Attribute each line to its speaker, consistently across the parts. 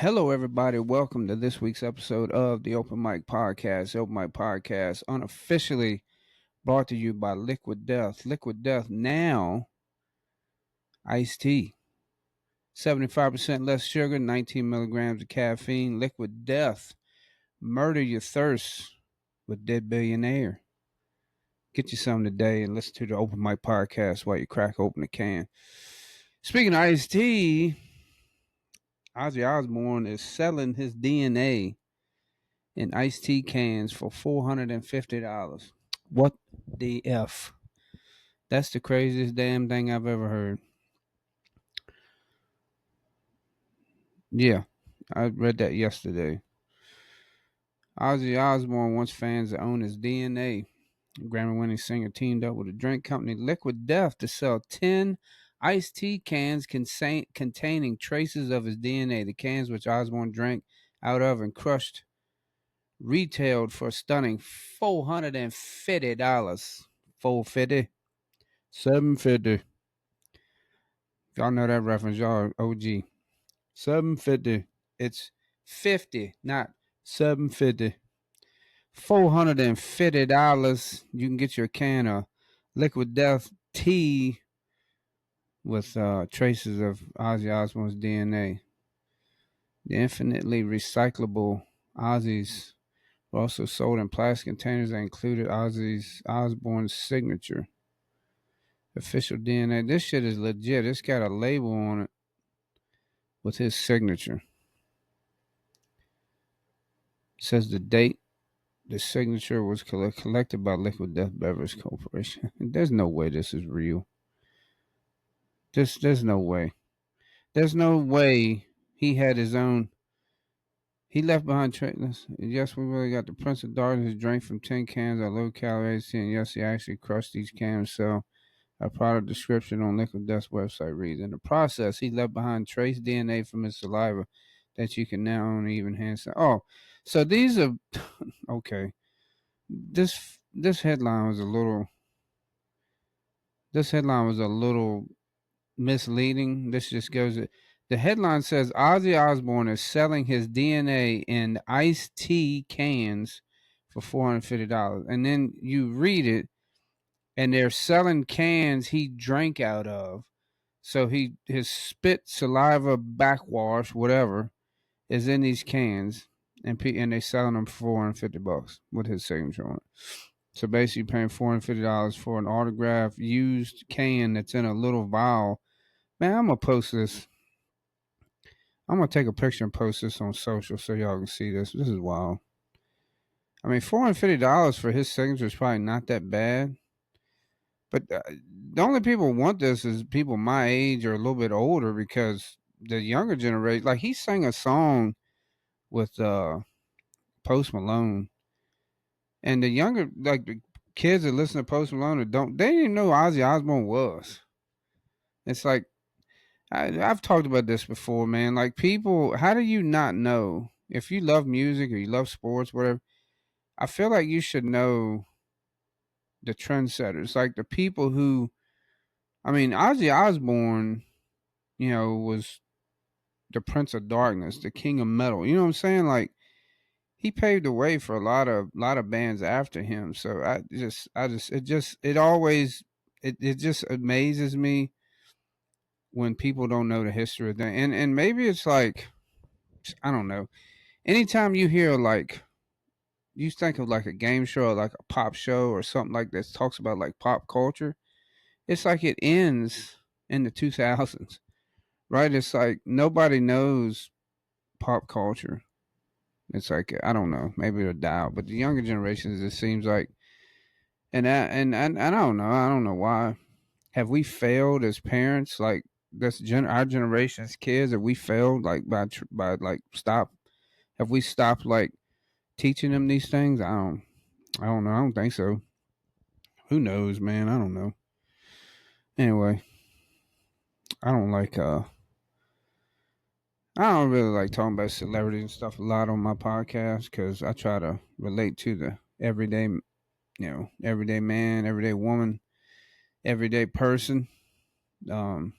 Speaker 1: Hello, everybody. Welcome to this week's episode of the Open Mike Podcast. The Open Mike Podcast, unofficially brought to you by Liquid Death. Liquid Death now, iced tea. 75% less sugar, 19 milligrams of caffeine. Liquid Death. Murder your thirst with Dead Billionaire. Get you some today and listen to the Open Mike Podcast while you crack open the can. Speaking of iced tea, Ozzy Osbourne is selling his DNA in iced tea cans for $450. What the F? That's the craziest damn thing I've ever heard. Yeah, I read that yesterday. Ozzy Osbourne wants fans to own his DNA. Grammy-winning singer teamed up with a drink company, Liquid Death, to sell 10 iced tea cans containing traces of his DNA. The cans, which Osbourne drank out of and crushed, retailed for a stunning $450. $450. $750. If y'all know that reference, y'all OG. $750. It's 50, not $750. $450. You can get your can of Liquid Death tea with traces of Ozzy Osbourne's DNA. The infinitely recyclable Ozzy's were also sold in plastic containers that included Ozzy Osbourne's signature. Official DNA. This shit is legit. It's got a label on it with his signature. It says the date. The signature was collected by Liquid Death Beverage Corporation. There's no way this is real. There's no way. There's no way he had his own. He left behind trailers. Yes, we really got the Prince of Darkness drink from 10 cans of low calories. And yes, he actually crushed these cans. So a product description on Liquid Death's website reads: in the process, he left behind trace DNA from his saliva that you can now own even hand. Oh, so these are okay. This headline was a little. This headline was a little misleading. This just goes. The headline says Ozzy Osbourne is selling his DNA in iced tea cans for $450, and then you read it, and they're selling cans he drank out of. So his spit, saliva, backwash, whatever, is in these cans, and they selling them for $450 with his signature on it. So basically, paying $450 for an autographed used can that's in a little vial. Man, I'm gonna post this. I'm gonna take a picture and post this on social so y'all can see this. This is wild. I mean, $450 for his signature is probably not that bad. But the only people who want this is people my age or a little bit older, because the younger generation, like he sang a song with Post Malone, and the younger, like the kids that listen to Post Malone or they didn't know who Ozzy Osbourne was. It's like I've talked about this before, man. Like people, how do you not know if you love music or you love sports, whatever? I feel like you should know the trendsetters, like the people who. I mean, Ozzy Osbourne, was the Prince of Darkness, the King of Metal. You know what I'm saying? Like he paved the way for a lot of bands after him. So it just amazes me when people don't know the history of that. And maybe it's like, I don't know. Anytime you hear like, you think of like a game show or like a pop show or something like that talks about like pop culture, it's like it ends in the 2000s, right? It's like nobody knows pop culture. It's like, I don't know, maybe it'll die out, but the younger generations, it seems like, and I don't know, why. Have we failed as parents? Like our generation's kids, have we failed like by like stop? Have we stopped like teaching them these things? I don't know. I don't think so. Who knows, man? I don't know. Anyway, I don't like I don't really like talking about celebrities and stuff a lot on my podcast, because I try to relate to the everyday, everyday man, everyday woman, everyday person. Um,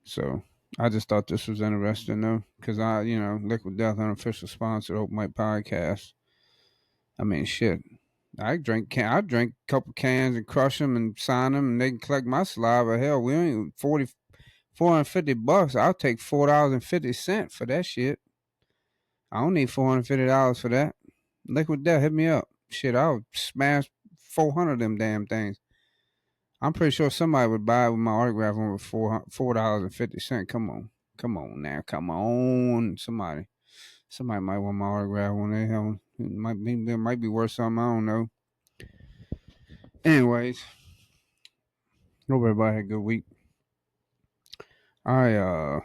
Speaker 1: so I just thought this was interesting though, because Liquid Death, unofficial sponsor, Open Mike Podcast. I mean, shit. I drink a couple cans and crush them and sign them, and they can collect my saliva. Hell, we ain't $450. I'll take $4.50 for that shit. I don't need $450 for that. Liquid Death, hit me up. Shit, I'll smash 400 of them damn things. I'm pretty sure somebody would buy it with my autograph on for $4.50. Come on now, come on. Somebody might want my autograph when they have. It might be worth something. I don't know. Anyways, hope everybody had a good week. I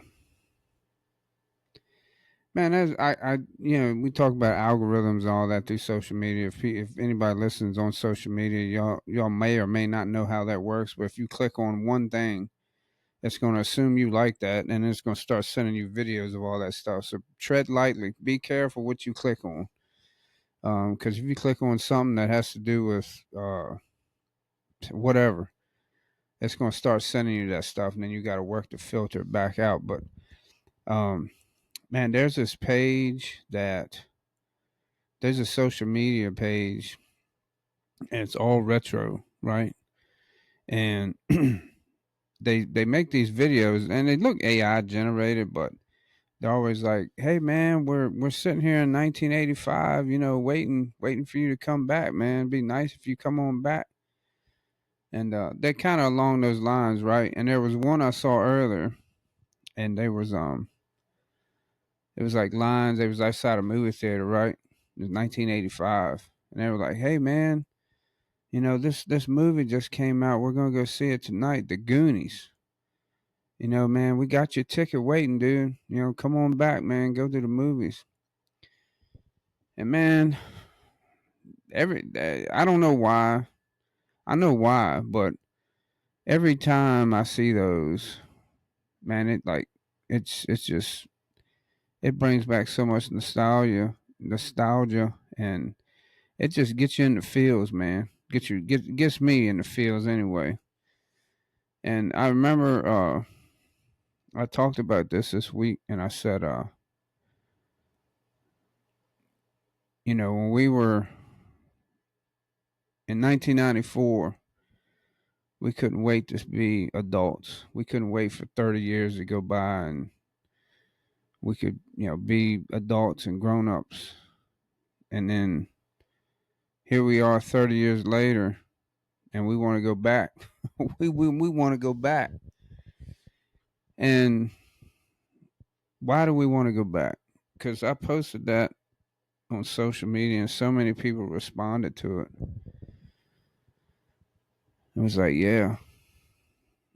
Speaker 1: Man, we talk about algorithms and all that through social media. If anybody listens on social media, y'all may or may not know how that works. But if you click on one thing, it's going to assume you like that, and it's going to start sending you videos of all that stuff. So tread lightly. Be careful what you click on, because if you click on something that has to do with whatever, it's going to start sending you that stuff, and then you got to work to filter it back out. But um, man, there's a social media page, and it's all retro, right? And they make these videos, and they look AI generated, but they're always like, "Hey man, we're sitting here in 1985, waiting for you to come back, man. It'd be nice if you come on back." And they're kind of along those lines, right? And there was one I saw earlier, and it was like lines. It was outside a movie theater, right? It was 1985, and they were like, "Hey man, this movie just came out. We're gonna go see it tonight, The Goonies. Man, we got your ticket waiting, dude. Come on back, man. Go to the movies." And man, I don't know why. I know why, but every time I see those, man, it's just it brings back so much nostalgia, and it just gets you in the feels, man. Gets me in the feels anyway. And I remember I talked about this week, and I said, when we were in 1994, we couldn't wait to be adults. We couldn't wait for 30 years to go by, and we could, be adults and grown ups. And then here we are 30 years later, and we want to go back. we want to go back. And why do we want to go back? Because I posted that on social media, and so many people responded to it. It was like, yeah.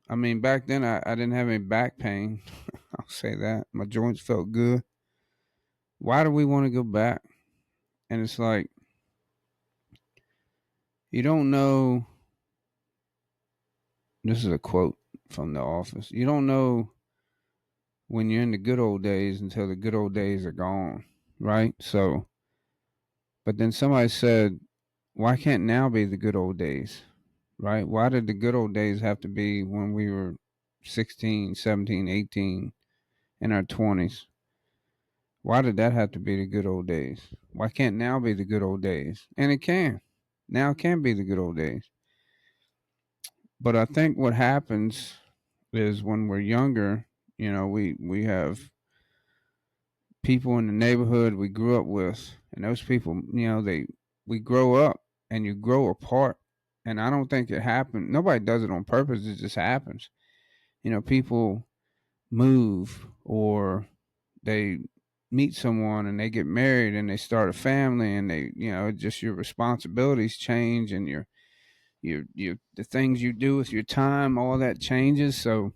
Speaker 1: I mean, back then I didn't have any back pain. I'll say that. My joints felt good. Why do we want to go back? And it's like, you don't know. This is a quote from The Office. You don't know when you're in the good old days until the good old days are gone, right? So, but then somebody said, why can't now be the good old days, right? Why did the good old days have to be when we were 16, 17, 18, in our 20s? Why did that have to be the good old days? Why can't now be the good old days? And it can. Now it can be the good old days. But I think what happens is when we're younger, we have people in the neighborhood we grew up with, and those people, we grow up and you grow apart. And I don't think it happened. Nobody does it on purpose. It just happens. People move, or they meet someone and they get married and they start a family, and they, just your responsibilities change, and your the things you do with your time, all that changes. So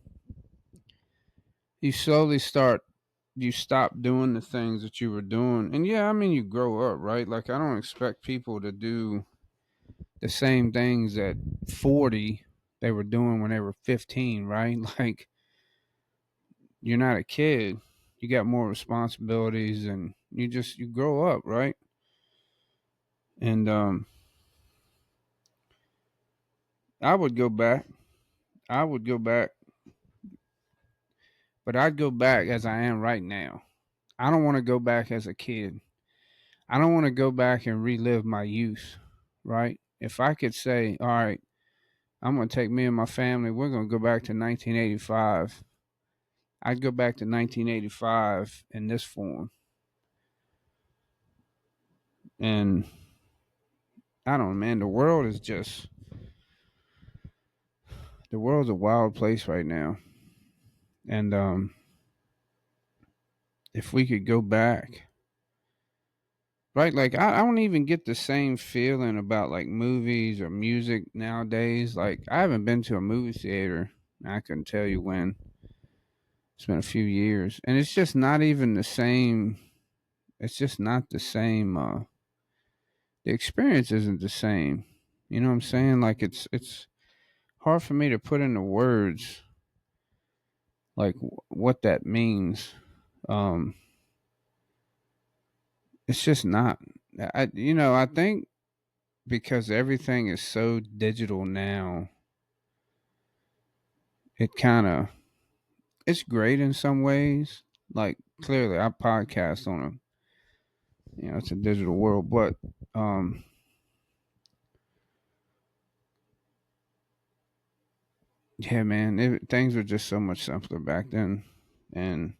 Speaker 1: you slowly you stop doing the things that you were doing. And yeah, I mean, you grow up, right? Like, I don't expect people to do the same things at 40 they were doing when they were 15, right? Like, you're not a kid. You got more responsibilities, and you grow up, right? And I would go back. I would go back But I'd go back as I am right now. I don't want to go back as a kid. I don't want to go back and relive my youth, right? If I could say, all right, I'm going to take me and my family, we're going to go back to 1985. I'd go back to 1985 in this form. And I don't know, man, the world's a wild place right now. And if we could go back, right? Like I don't even get the same feeling about like movies or music nowadays. Like I haven't been to a movie theater. I couldn't tell you when. It's been a few years, and it's just not even the same. It's just not the same. The experience isn't the same. You know what I'm saying? Like it's hard for me to put into words like what that means. Um, it's just not. I think because everything is so digital now, it kind of it's great in some ways. Like clearly, I podcast on it's a digital world, but um, yeah, man, things were just so much simpler back then, and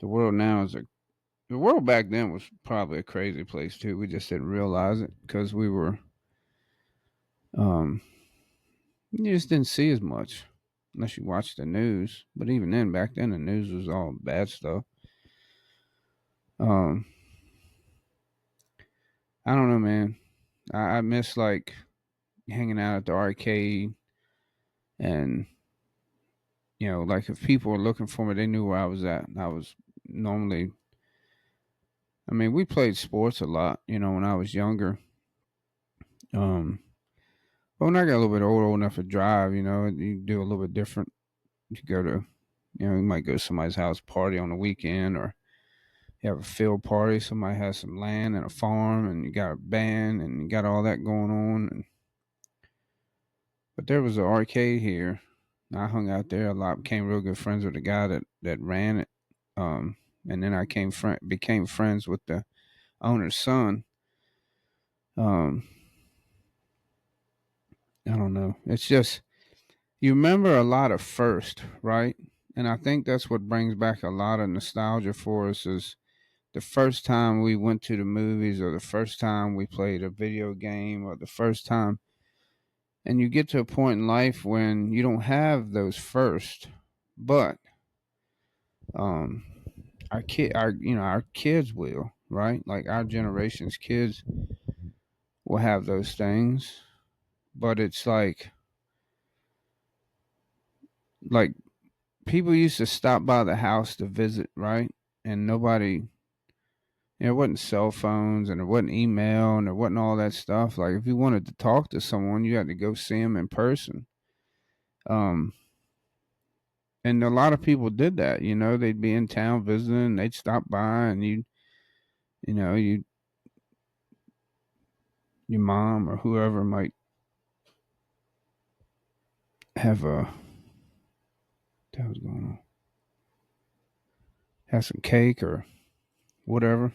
Speaker 1: the world now is the world back then was probably a crazy place too. We just didn't realize it because we were um, you just didn't see as much unless you watched the news. But even then, back then, the news was all bad stuff. Um, I don't know, man. I miss like hanging out at the arcade and like if people were looking for me, they knew where I was at. I was normally, I mean, we played sports a lot, when I was younger. Um, but when I got a little bit older, old enough to drive, you do a little bit different. You go to, you might go to somebody's house party on the weekend, or you have a field party. Somebody has some land and a farm, and you got a band, and you got all that going on. But there was an arcade here. I hung out there a lot. Became real good friends with the guy that ran it. And then I became friends with the owner's son. Um, I don't know. It's just you remember a lot of first, right? And I think that's what brings back a lot of nostalgia for us is the first time we went to the movies or the first time we played a video game or the first time. And you get to a point in life when you don't have those first, but um our kids will, right? Like our generation's kids will have those things, but it's like people used to stop by the house to visit, right? And nobody, there wasn't cell phones and there wasn't email and there wasn't all that stuff. Like if you wanted to talk to someone, you had to go see them in person. Um, and a lot of people did that. They'd be in town visiting, and they'd stop by, and you, your mom or whoever might have that was going on, have some cake or whatever.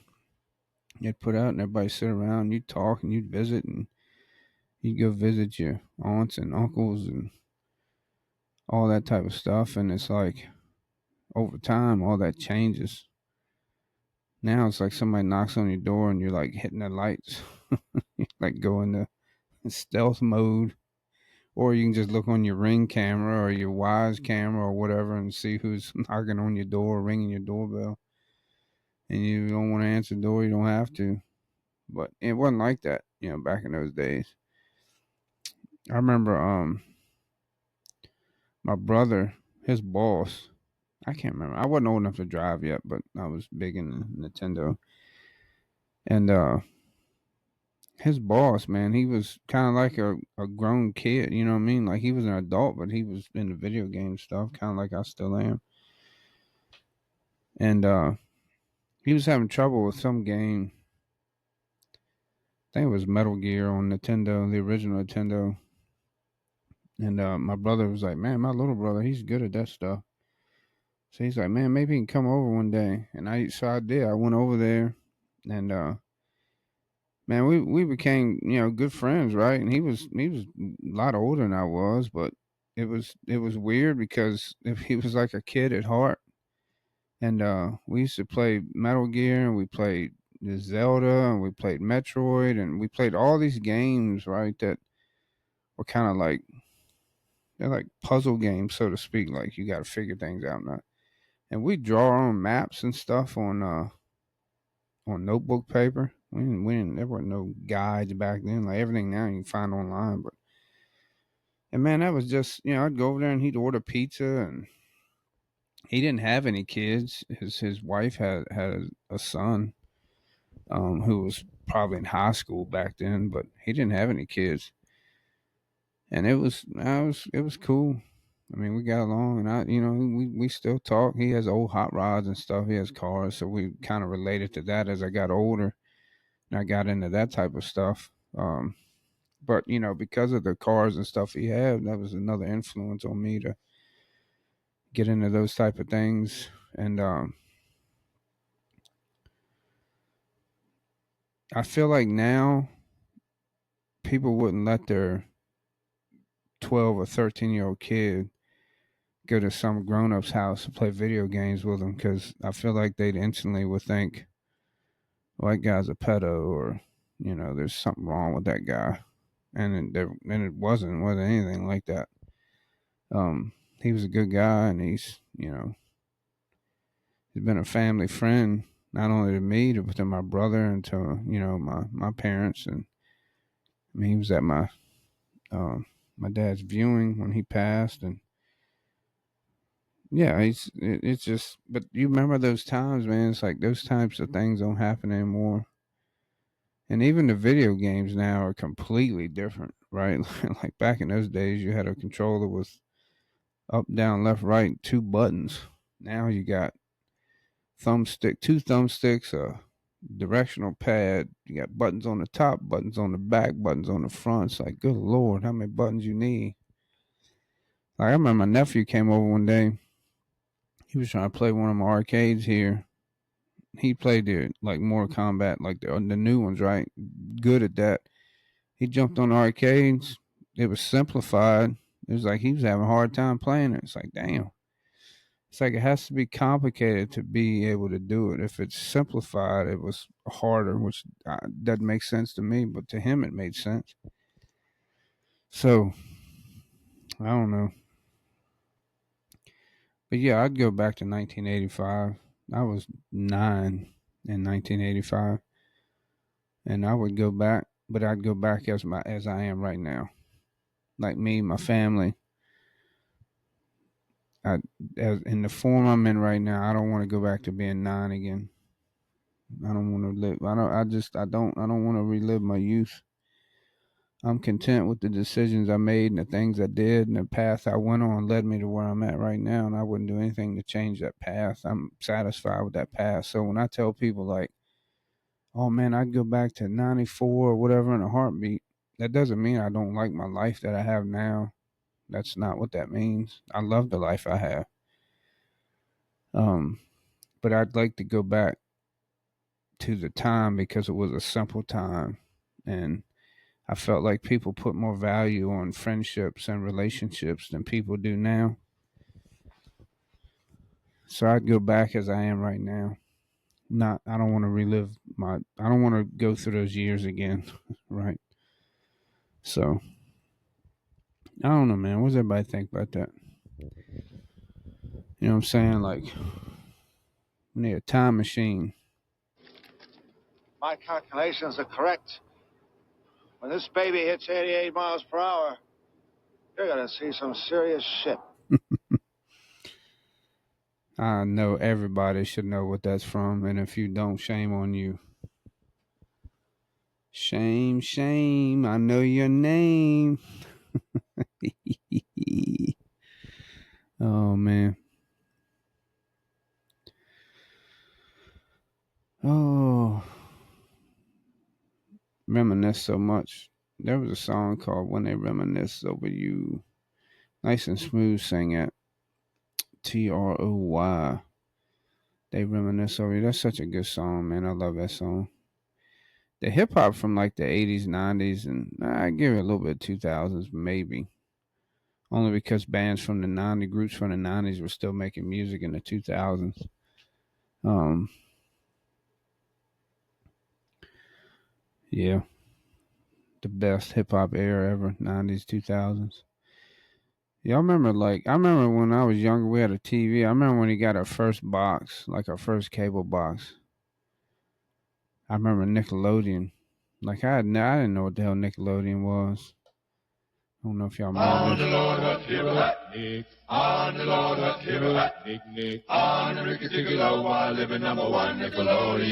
Speaker 1: You'd put out, and everybody sit around. You'd talk, and you'd visit, and you'd go visit your aunts and uncles and all that type of stuff. And it's like over time, all that changes. Now it's like somebody knocks on your door, and you're like hitting the lights, like go into stealth mode. Or you can just look on your Ring camera or your Wise camera or whatever and see who's knocking on your door, ringing your doorbell. And you don't want to answer the door, you don't have to. But it wasn't like that, back in those days. I remember my brother, his boss, I can't remember. I wasn't old enough to drive yet, but I was big in Nintendo. And his boss, man, he was kind of like a grown kid, you know what I mean? Like he was an adult, but he was in the video game stuff, kind of like I still am. And he was having trouble with some game. I think it was Metal Gear on Nintendo, the original Nintendo. And my brother was like, "Man, my little brother, he's good at that stuff." So he's like, man, maybe he can come over one day. And I did. I went over there, and man, we became good friends, right? And he was a lot older than I was, but it was weird because if he was like a kid at heart, and we used to play Metal Gear, and we played the Zelda, and we played Metroid, and we played all these games, right? That were kind of like they're like puzzle games, so to speak. Like you got to figure things out now. And we draw our own maps and stuff on notebook paper. There were no guides back then. Like everything now you can find online. But and man, that was just I'd go over there and he'd order pizza, and he didn't have any kids. His wife had a son, who was probably in high school back then, but he didn't have any kids. And it was cool. I mean, we got along, and we still talk. He has old hot rods and stuff. He has cars, so we kind of related to that as I got older, and I got into that type of stuff. But because of the cars and stuff he had, that was another influence on me to get into those type of things. And I feel like now people wouldn't let their 12 or 13-year-old kid go to some grown-up's house to play video games with them, because I feel like they'd instantly would think, well, that guy's a pedo, or there's something wrong with that guy. And it wasn't anything like that. He was a good guy, and he's been a family friend, not only to me but to my brother and to my parents. And I mean, he was at my dad's viewing when he passed. And yeah, it's just, but you remember those times, man. It's like those types of things don't happen anymore. And even the video games now are completely different, right? Like back in those days, you had a controller with up, down, left, right, two buttons. Now you got two thumbsticks, a directional pad. You got buttons on the top, buttons on the back, buttons on the front. It's like, good lord, how many buttons you need? Like I remember my nephew came over one day. He was trying to play one of my arcades here. He played the like Mortal Kombat, like the new ones, right? Good at that. He jumped on the arcades. It was simplified. It was like he was having a hard time playing it. It's like, damn. It's like it has to be complicated to be able to do it. If it's simplified, it was harder, which doesn't make sense to me, but to him it made sense. So I don't know, but yeah, I'd go back to 1985. I was 9 in 1985, and I would go back, but I'd go back as I am right now, like me, my family. I, as in the form I'm in right now, I don't want to go back to being 9 again. I don't want to live. I don't. I just. I don't. I don't want to relive my youth. I'm content with the decisions I made and the things I did, and the path I went on led me to where I'm at right now. And I wouldn't do anything to change that path. I'm satisfied with that path. So when I tell people like, "Oh man, I'd go back to '94 or whatever in a heartbeat," that doesn't mean I don't like my life that I have now. That's not what that means. I love the life I have. Um, but I'd like to go back to the time because it was a simple time, and I felt like people put more value on friendships and relationships than people do now. So I'd go back as I am right now. Not I don't want to relive I don't want to go through those years again, right? So I don't know, man. What does everybody think about that? You know what I'm saying? Like we need a time machine.
Speaker 2: My calculations are correct. When this baby hits 88 miles per hour, you're going to see some serious shit.
Speaker 1: I know everybody should know what that's from, and if you don't, shame on you. Shame, shame. I know your name. Oh man. Oh, reminisce so much. There was a song called "When They Reminisce Over You." Nice and smooth, sing it. Troy. They reminisce over you. That's such a good song, man. I love that song. The hip hop from like the 80s, 90s, and I give it a little bit of 2000s, maybe. Only because bands from the 90s, groups from the 90s were still making music in the 2000s. Um, yeah, the best hip hop era ever, 90s, 2000s. Yeah, I remember when I was younger, we had a TV. I remember when he got our first box, like our first cable box. I remember Nickelodeon. Like I didn't know what the hell Nickelodeon was. I don't know if y'all remember this.
Speaker 3: On the Lord, what hero at Nick? On the Lord, what hero at Nick Nick? On the Ricky Ticky Low, while living number one Nickelodeon.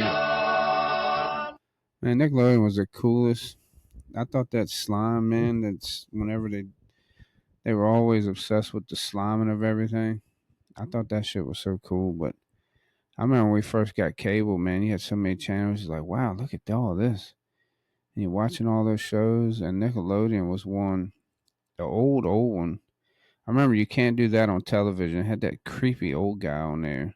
Speaker 1: Man, Nickelodeon was the coolest. I thought that slime, man, that's whenever they were always obsessed with the sliming of everything. I thought that shit was so cool. But I remember when we first got cable, man, you had so many channels. You're like, wow, look at all this. And you're watching all those shows, and Nickelodeon was one, the old one. I remember You Can't Do That on Television. It had that creepy old guy on there.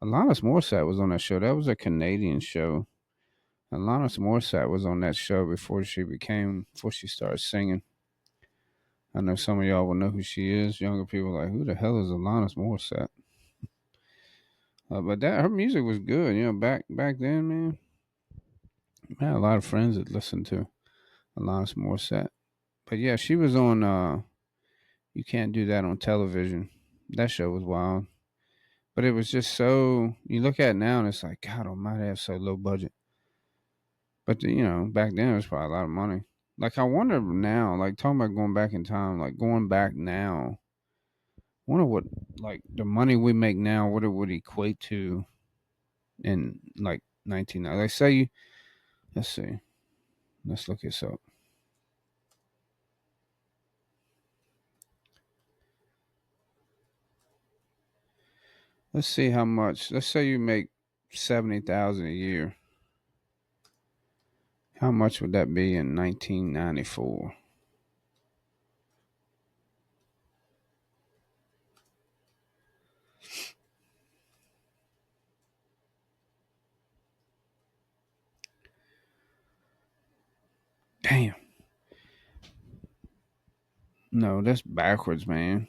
Speaker 1: Alanis Morissette was on that show. That was a Canadian show. Alanis Morissette was on that show before she started singing. I know some of y'all will know who she is. Younger people are like, who the hell is Alanis Morissette? But that her music was good. Back then, man. I had a lot of friends that listened to Alanis Morissette. But yeah, she was on. You Can't Do That on Television. That show was wild. But it was just so. You look at it now, and it's like, God Almighty, have so low budget. But back then it was probably a lot of money. Like I wonder now, like talking about going back in time, like going back now. Wonder what like the money we make now, what it would equate to in like 1990. Like say you, let's see, let's look this up. Let's see how much. Let's say you make 70,000 a year. How much would that be in 1994? Damn. No, that's backwards, man.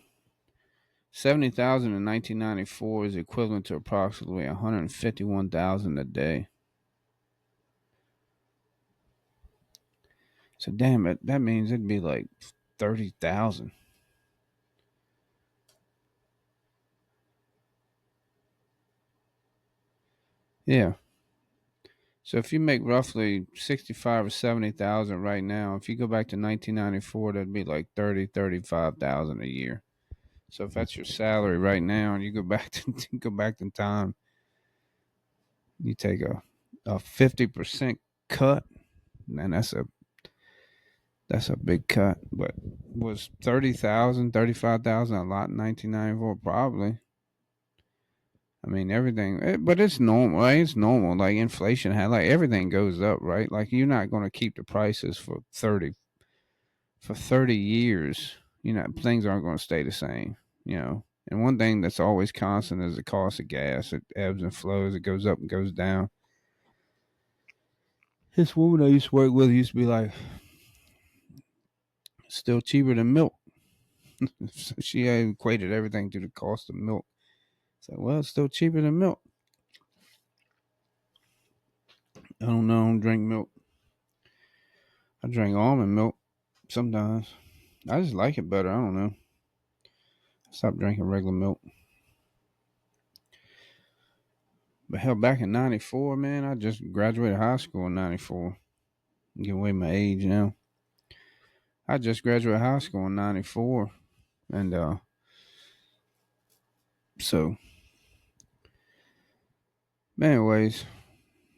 Speaker 1: 70,000 in 1994 is equivalent to approximately 151,000 a day. So damn it, that means it'd be like 30,000. Yeah. So if you make roughly 65 or 70,000 right now, if you go back to 1994, that'd be like 35,000 a year. So if that's your salary right now, and you go back to go back in time, you take a 50% cut, man, that's a big cut. But was 30,000, 35,000 a lot in 1994? Probably. I mean, everything, but it's normal. Right? It's normal. Like inflation had, like everything goes up, right? Like you're not going to keep the prices for 30 years. Things aren't going to stay the same. And one thing that's always constant is the cost of gas. It ebbs and flows. It goes up and goes down. This woman I used to work with used to be like, still cheaper than milk. So she equated everything to the cost of milk. So, well, it's still cheaper than milk. I don't know. I don't drink milk. I drink almond milk sometimes. I just like it better. I don't know. I stopped drinking regular milk. But hell, back in '94, man, I just graduated high school in '94. Give away my age now. I just graduated high school in '94, and so. Anyways,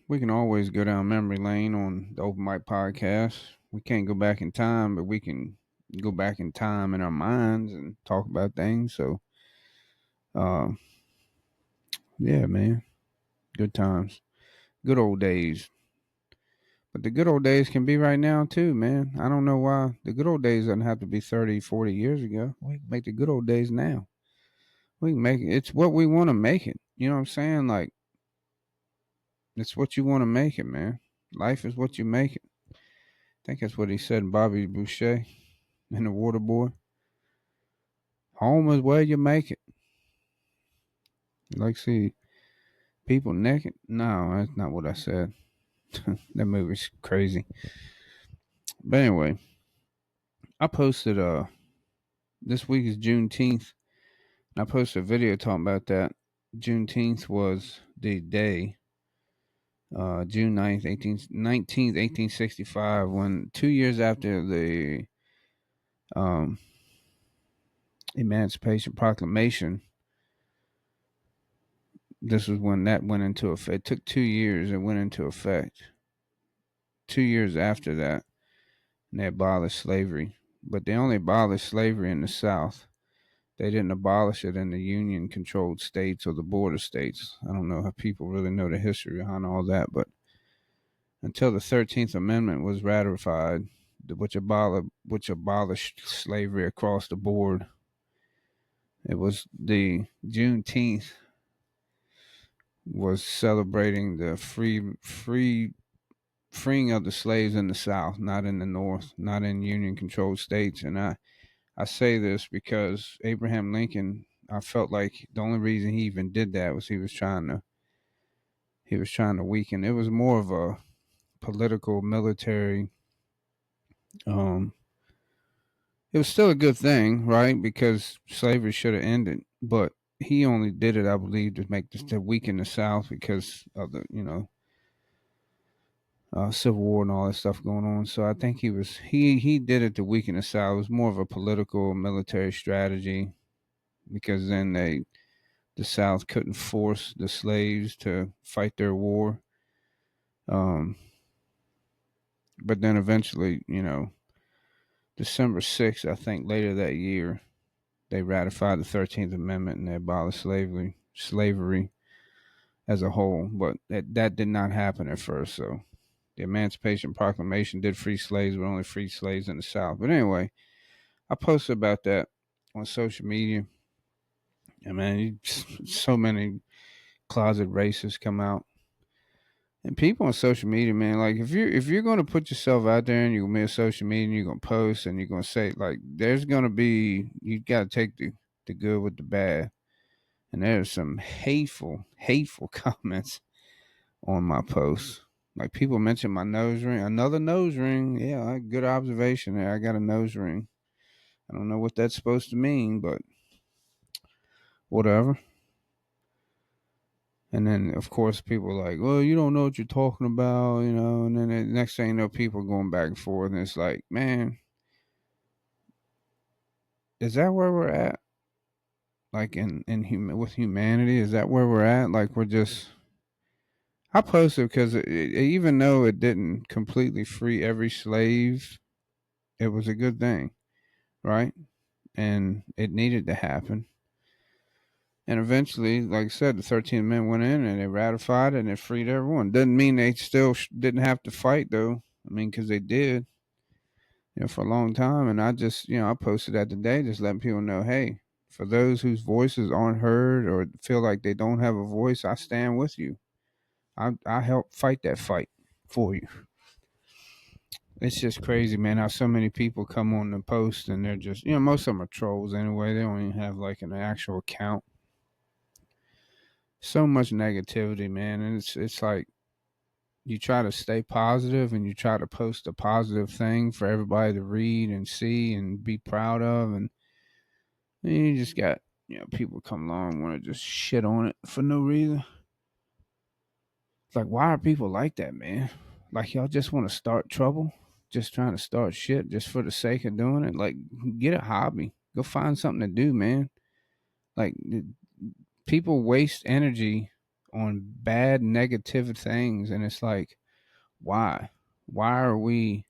Speaker 1: we can always go down memory lane on the Open Mike podcast. We can't go back in time, but we can go back in time in our minds and talk about things. So, uh, yeah, man, good times, good old days. But the good old days can be right now too, man. I don't know why the good old days doesn't have to be 30, 40 years ago. We can make the good old days now. We can make it. It's what we want to make it. You know what I'm saying? Like, it's what you want to make it, man. Life is what you make it. I think that's what he said, Bobby Boucher in The Water Boy. Home is where you make it. Like, see, people naked? No, that's not what I said. That movie's crazy. But anyway, I posted this week is Juneteenth. And I posted a video talking about that. Juneteenth was the day, June 9th, 1865, when 2 years after the um, Emancipation Proclamation, this was when that went into effect. It took 2 years, it went into effect. 2 years after that, and they abolished slavery. But they only abolished slavery in the South. They didn't abolish it in the Union controlled states or the border states. I don't know how people really know the history behind all that, but until the 13th Amendment was ratified, which abolished slavery across the board, it was the Juneteenth was celebrating the freeing of the slaves in the South, not in the North, not in Union controlled states. And I say this because Abraham Lincoln, I felt like the only reason he even did that was he was trying to weaken. It was more of a political military. Um, it was still a good thing, right? Because slavery should have ended, but he only did it, I believe, to make this to weaken the South because of the Civil War and all that stuff going on. So I think he did it to weaken the South. It was more of a political military strategy because then the South couldn't force the slaves to fight their war. Um, but then eventually, December 6th, I think later that year, they ratified the 13th Amendment and they abolished slavery as a whole. But that did not happen at first. So the Emancipation Proclamation did free slaves, but only free slaves in the South. But anyway, I posted about that on social media. And man, so many closet racists come out. And people on social media, man, like if you're gonna put yourself out there and you're gonna be on social media and you're gonna post and you're gonna say like there's gonna be you gotta take the good with the bad. And there's some hateful comments on my posts. Like people mention my nose ring, another nose ring. Yeah, good observation there. I got a nose ring. I don't know what that's supposed to mean, but whatever. And then, of course, people are like, well, you don't know what you're talking about, And then the next thing you know, people are going back and forth. And it's like, man, is that where we're at? Like with humanity, is that where we're at? Like we're just. I posted because even though it didn't completely free every slave, it was a good thing, right? And it needed to happen. And eventually, like I said, the 13 men went in and they ratified it and it freed everyone. Doesn't mean they still didn't have to fight, though. I mean, because they did, for a long time. And I just, I posted that today, just letting people know, hey, for those whose voices aren't heard or feel like they don't have a voice, I stand with you. I help fight that fight for you. It's just crazy, man, how so many people come on the post and they're just, most of them are trolls anyway. They don't even have like an actual account. So much negativity, man, and it's like you try to stay positive and you try to post a positive thing for everybody to read and see and be proud of, and then you just got people come along and want to just shit on it for no reason. It's like, why are people like that, man? Like y'all just want to start trouble, just trying to start shit just for the sake of doing it. Like, get a hobby, go find something to do, man. Like, people waste energy on bad negative things, and it's like, why why do we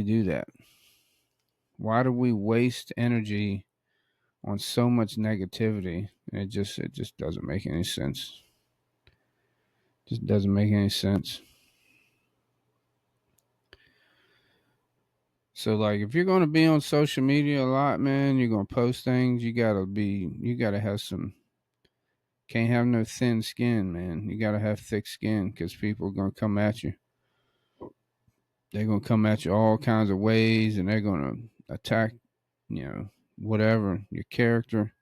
Speaker 1: do that? Why do we waste energy on so much negativity? And it just doesn't make any sense. Just doesn't make any sense. So like if you're gonna be on social media a lot, man, you're gonna post things, you gotta have some can't have no thin skin, man. You gotta have thick skin because people are gonna come at you. They're gonna come at you all kinds of ways and they're gonna attack, whatever, your character.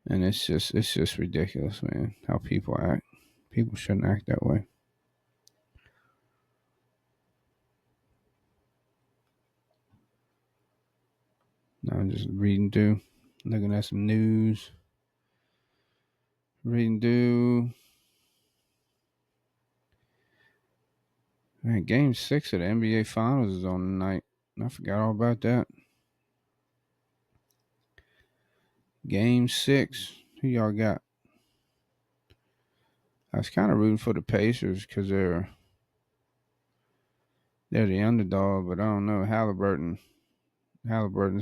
Speaker 1: And it's just ridiculous, man, how people act. People shouldn't act that way. Now I'm just reading through, looking at some news. Reading through. Man, game 6 of the NBA Finals is on tonight. I forgot all about that. Game 6. Who y'all got? I was kind of rooting for the Pacers because they're the underdog, but I don't know. Halliburton's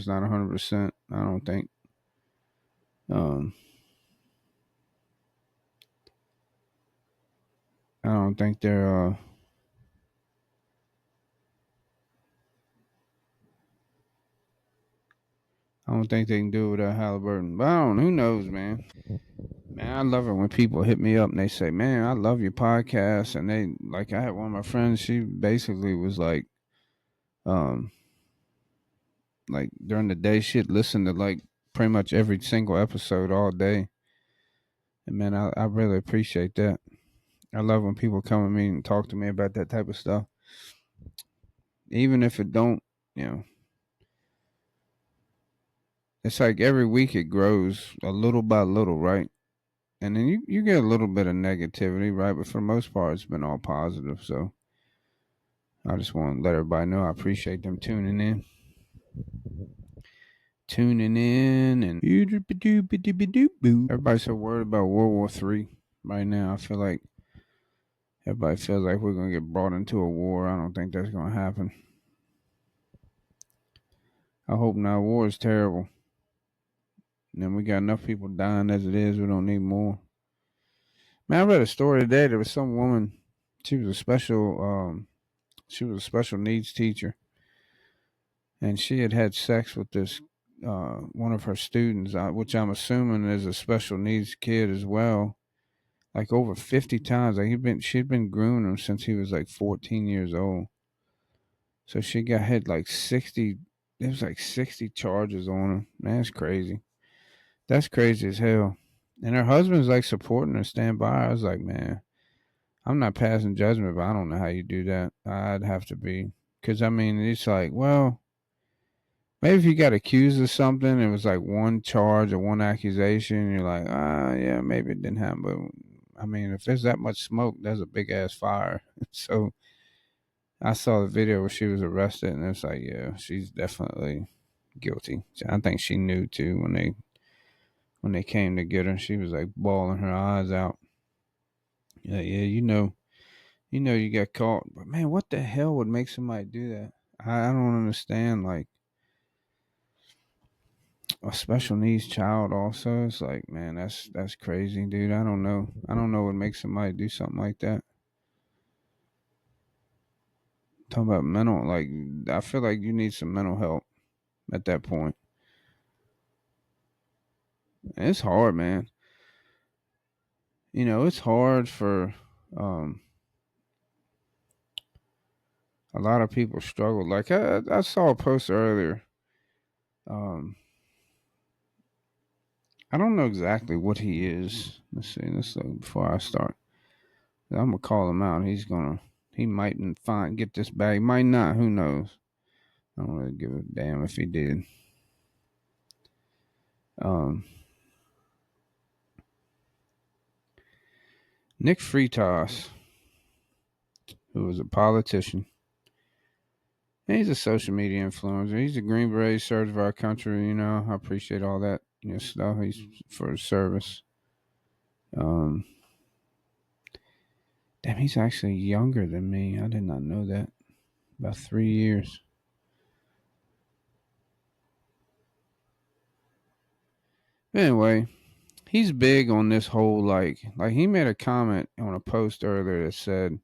Speaker 1: not 100%. I don't think. Um, I don't think they're. I don't think they can do it without Halliburton. But I don't. Who knows, man? Man, I love it when people hit me up and they say, "Man, I love your podcast." And they like, I had one of my friends. She basically was um, like during the day, she'd listen to like pretty much every single episode all day. And man, I really appreciate that. I love when people come to me and talk to me about that type of stuff, even if it don't, you know. It's like every week it grows a little by little, right? And then you get a little bit of negativity, right? But for the most part, it's been all positive. So I just want to let everybody know I appreciate them tuning in. And everybody's so worried about World War III right now. I feel like everybody feels like we're going to get brought into a war. I don't think that's going to happen. I hope not. War is terrible. And we got enough people dying as it is. We don't need more. Man, I read a story today. There was some woman. She was a special needs teacher, and she had had sex with this one of her students, which I'm assuming is a special needs kid as well. Like over 50 times. Like she'd been grooming him since he was like 14 years old. So she got hit like 60. There was like 60 charges on him. Man, that's crazy. That's crazy as hell. And her husband's like supporting her, stand by her. I was like, man, I'm not passing judgment, but I don't know how you do that. I'd have to be. Because, I mean, it's like, well, maybe if you got accused of something, it was like one charge or one accusation, you're like, yeah, maybe it didn't happen. But, I mean, if there's that much smoke, there's a big ass fire. So I saw the video where she was arrested, and it's like, yeah, she's definitely guilty. I think she knew, too, when they came to get her. She was like bawling her eyes out. Yeah, you got caught. But man, what the hell would make somebody do that? I don't understand. Like a special needs child, also. It's like, man, that's crazy, dude. I don't know. I don't know what makes somebody do something like that. Talking about mental, like I feel like you need some mental help at that point. And it's hard, man. It's hard for a lot of people struggle. Like I saw a post earlier. Um, I don't know exactly what he is. Let's see. Let's look before I start. I'm gonna call him out. He mightn't get this bag. Might not. Who knows? I don't really give a damn if he did. Um, Nick Fritas, who was a politician, and he's a social media influencer. He's a Green Beret, serves for our country. I appreciate all that stuff. He's for his service. Um, Damn, he's actually younger than me. I did not know that. About 3 years. Anyway, he's big on this whole like he made a comment on a post earlier that said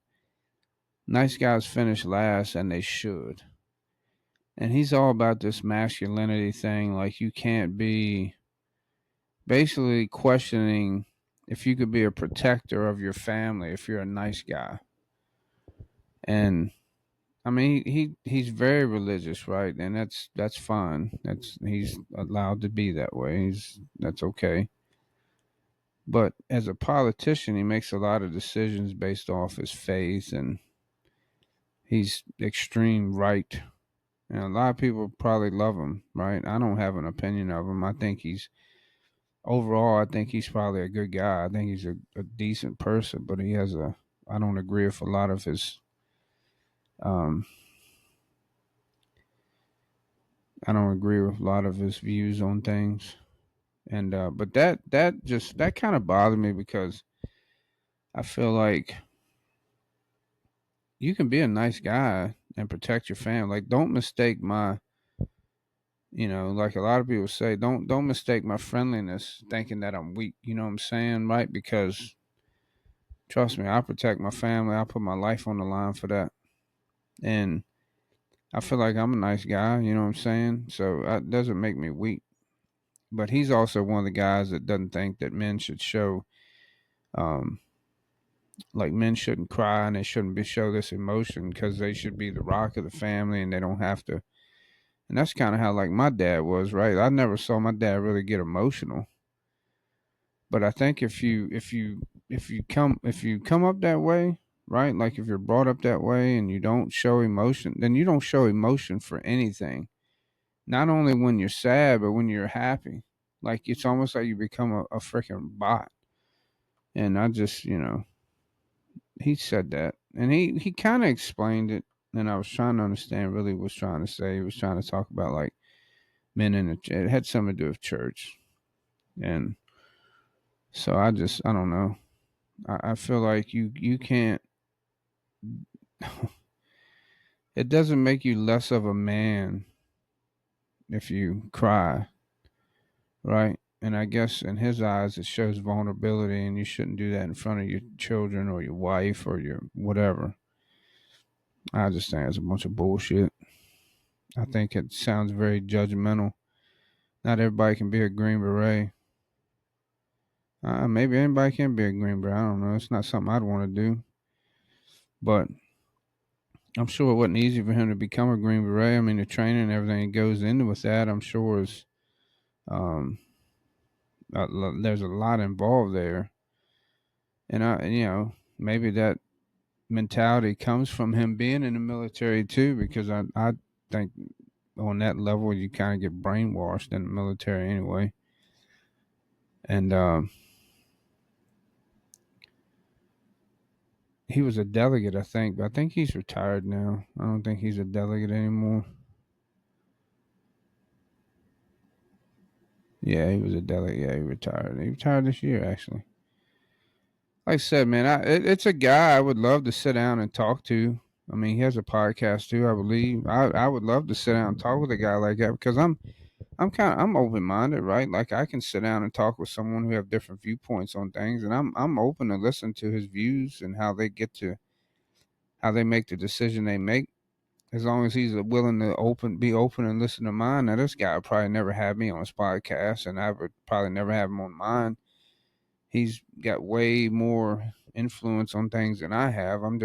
Speaker 1: nice guys finish last and they should. And he's all about this masculinity thing. Like, you can't be basically questioning if you could be a protector of your family if you're a nice guy. And I mean, he's very religious, right? And that's fine. That's he's allowed to be that way. That's okay. But as a politician, he makes a lot of decisions based off his faith, and he's extreme right. And a lot of people probably love him, right? I don't have an opinion of him. I think he's probably a good guy. I think he's a decent person, but I don't agree with a lot of his, um, I don't agree with a lot of his views on things. And, but that kind of bothered me because I feel like you can be a nice guy and protect your family. Like, don't mistake my, like a lot of people say, don't mistake my friendliness thinking that I'm weak. You know what I'm saying, right? Because trust me, I protect my family. I put my life on the line for that, and I feel like I'm a nice guy. You know what I'm saying? So that doesn't make me weak. But he's also one of the guys that doesn't think that men should show, um, like men shouldn't cry and they shouldn't be show this emotion because they should be the rock of the family and they don't have to. And that's kind of how like my dad was, right? I never saw my dad really get emotional. But I think if you come up that way, right? Like if you're brought up that way and you don't show emotion, then you don't show emotion for anything. Not only when you're sad, but when you're happy. Like it's almost like you become a freaking bot. And I just, he said that, and he kind of explained it, and I was trying to understand really what he was trying to say. He was trying to talk about like men in the it had something to do with church, and so I don't know. I feel like you can't. It doesn't make you less of a man if you cry, right? And I guess in his eyes, it shows vulnerability, and you shouldn't do that in front of your children or your wife or your whatever. I just think it's a bunch of bullshit. I think it sounds very judgmental. Not everybody can be a Green Beret. Maybe anybody can be a Green Beret. I don't know. It's not something I'd want to do, but I'm sure it wasn't easy for him to become a Green Beret. I mean, the training and everything that goes into with that, I'm sure is um, there's a lot involved there, and maybe that mentality comes from him being in the military too, because I think on that level you kind of get brainwashed in the military anyway, and he was a delegate, I think, but I think he's retired now. I don't think he's a delegate anymore. Yeah, he was a delegate. Yeah, he retired. He retired this year, actually. Like I said, man, it's a guy I would love to sit down and talk to. I mean, he has a podcast too, I believe. I would love to sit down and talk with a guy like that because I'm open minded, right? Like I can sit down and talk with someone who have different viewpoints on things, and I'm open to listen to his views and how they make the decision they make. As long as he's willing to be open and listen to mine. Now this guy would probably never have me on his podcast, and I would probably never have him on mine. He's got way more influence on things than I have. I'm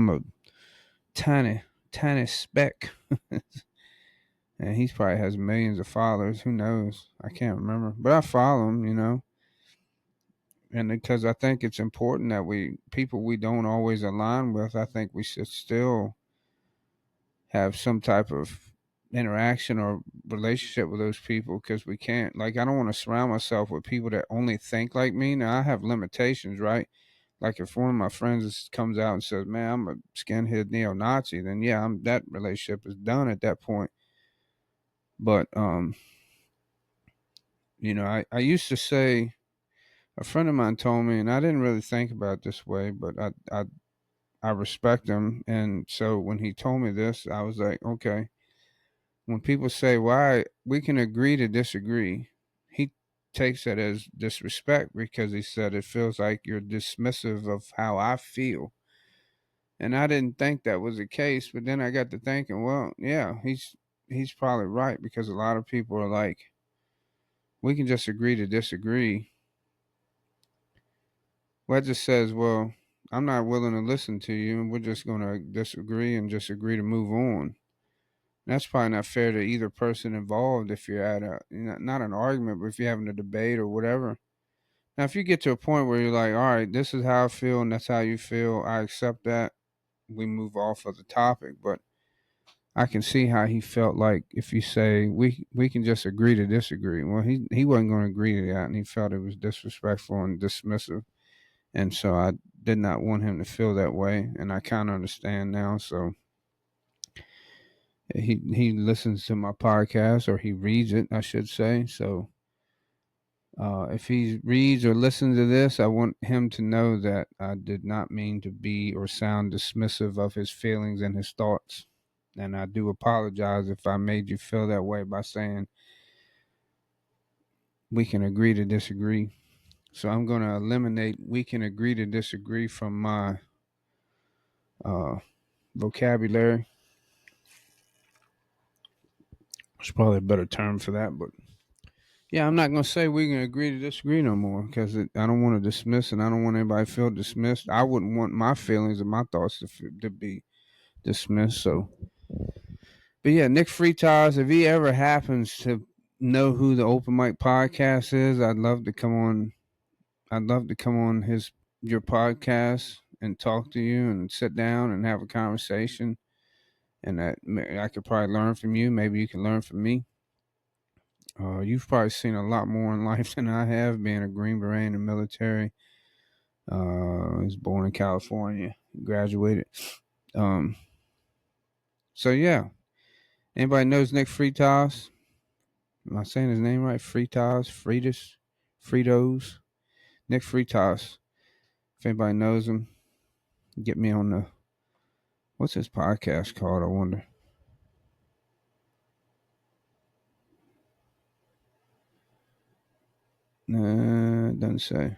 Speaker 1: a tiny, tiny speck. And he probably has millions of followers. Who knows? I can't remember. But I follow him. And because I think it's important that people we don't always align with, I think we should still have some type of interaction or relationship with those people because we can't. Like, I don't want to surround myself with people that only think like me. Now, I have limitations, right? Like, if one of my friends comes out and says, "Man, I'm a skinhead neo-Nazi," then yeah, that relationship is done at that point. But I used to say, a friend of mine told me, and I didn't really think about it this way, but I respect him, and so when he told me this, I was like, okay. When people say, "Why we can agree to disagree," he takes that as disrespect because he said it feels like you're dismissive of how I feel. And I didn't think that was the case, but then I got to thinking, well, yeah, he's probably right because a lot of people are like, we can just agree to disagree. Well, it just says, well, I'm not willing to listen to you, and we're just going to disagree and just agree to move on. That's probably not fair to either person involved if you're at a not an argument, but if you're having a debate or whatever. Now, if you get to a point where you're like, all right, this is how I feel and that's how you feel, I accept that. We move off of the topic, but I can see how he felt like if you say we can just agree to disagree. Well, he wasn't going to agree to that, and he felt it was disrespectful and dismissive, and so I did not want him to feel that way, and I kind of understand now. So he listens to my podcast or he reads it, I should say. So if he reads or listens to this, I want him to know that I did not mean to be or sound dismissive of his feelings and his thoughts. And I do apologize if I made you feel that way by saying we can agree to disagree. So I'm going to eliminate we can agree to disagree from my uh, vocabulary. It's probably a better term for that, but yeah, I'm not going to say we can agree to disagree no more because I don't want to dismiss and I don't want anybody to feel dismissed. I wouldn't want my feelings and my thoughts to be dismissed. So, but yeah, Nick Fritas, if he ever happens to know who the Open Mike podcast is, I'd love to come on. I'd love to come on his your podcast and talk to you and sit down and have a conversation. And that I could probably learn from you. Maybe you can learn from me. You've probably seen a lot more in life than I have, being a Green Beret in the military. I was born in California, graduated. Um, so yeah, anybody knows Nick Fritas? Am I saying his name right? Fritos. Nick Fritas. If anybody knows him, get me on the what's his podcast called? I wonder. Nah, it doesn't say.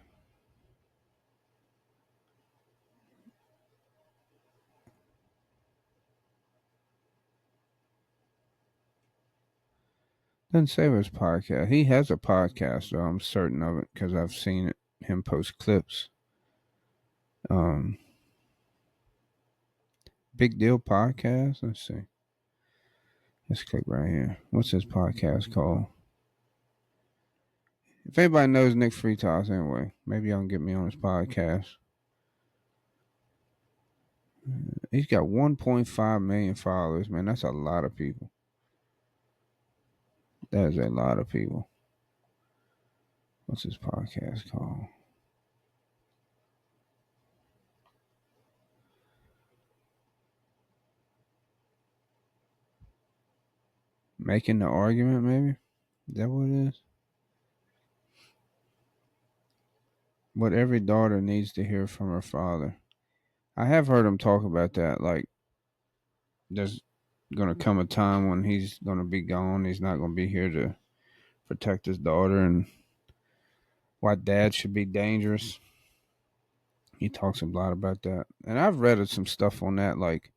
Speaker 1: Doesn't say what his podcast. He has a podcast, though. I'm certain of it because I've seen it. Him post clips. Um, Big Deal Podcast. Let's see. Let's click right here. What's his podcast called? If anybody knows Nick Fritas, anyway, maybe y'all can get me on his podcast. He's got 1.5 million followers, man. That's a lot of people. That is a lot of people. What's his podcast called? Making the Argument, maybe? Is that what it is? What every daughter needs to hear from her father. I have heard him talk about that. Like, there's going to come a time when he's going to be gone. He's not going to be here to protect his daughter and why dad should be dangerous. He talks a lot about that. And I've read some stuff on that, like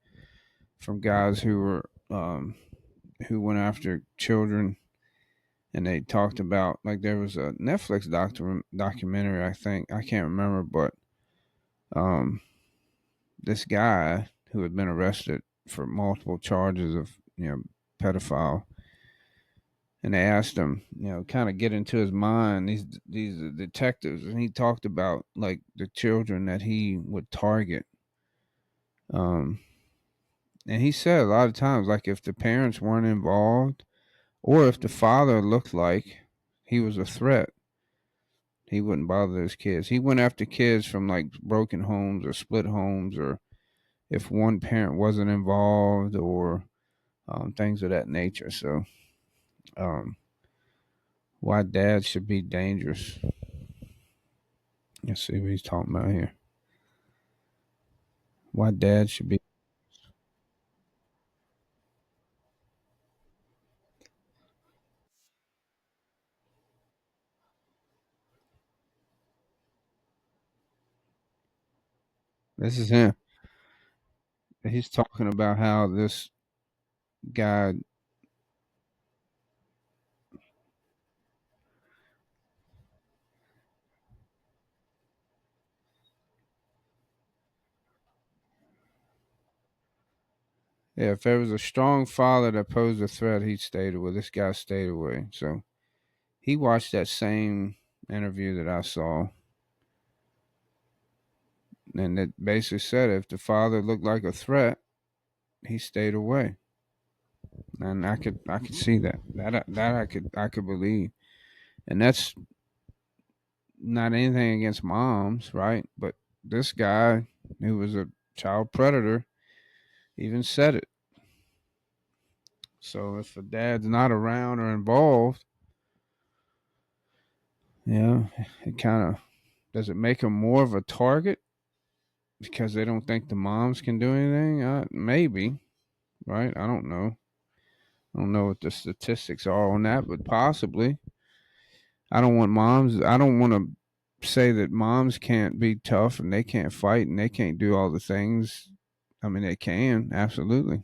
Speaker 1: from guys who went after children and they talked about like there was a Netflix documentary, I think. I can't remember, but um this guy who had been arrested for multiple charges of, pedophile, and they asked him, kind of get into his mind, these detectives, and he talked about like the children that he would target. Um and he said a lot of times like if the parents weren't involved or if the father looked like he was a threat, he wouldn't bother those kids. He went after kids from like broken homes or split homes, or if one parent wasn't involved, or things of that nature. So, um, why dad should be dangerous? Let's see what he's talking about here. Why dad should be. This is him. he's talking about how this guy. Yeah, if there was a strong father that posed a threat, he stayed away. This guy stayed away. So he watched that same interview that I saw, and it basically said if the father looked like a threat, he stayed away. And I could see that. That I could believe. And that's not anything against moms, right? But this guy who was a child predator even said it. So if a dad's not around or involved, yeah, it kind of does it make him more of a target because they don't think the moms can do anything? Maybe, right? I don't know. I don't know what the statistics are on that, but possibly. I don't want moms. I don't want to say that moms can't be tough and they can't fight and they can't do all the things. I mean, they can absolutely.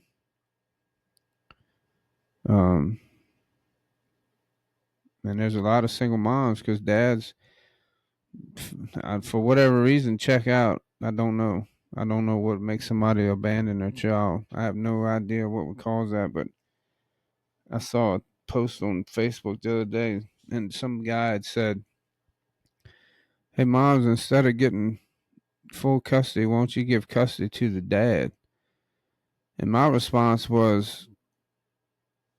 Speaker 1: Um, and there's a lot of single moms because dads, for whatever reason, check out. I don't know. I don't know what makes somebody abandon their child. I have no idea what would cause that, but I saw a post on Facebook the other day, and some guy had said, "Hey, moms, instead of getting full custody, won't you give custody to the dad?" And my response was,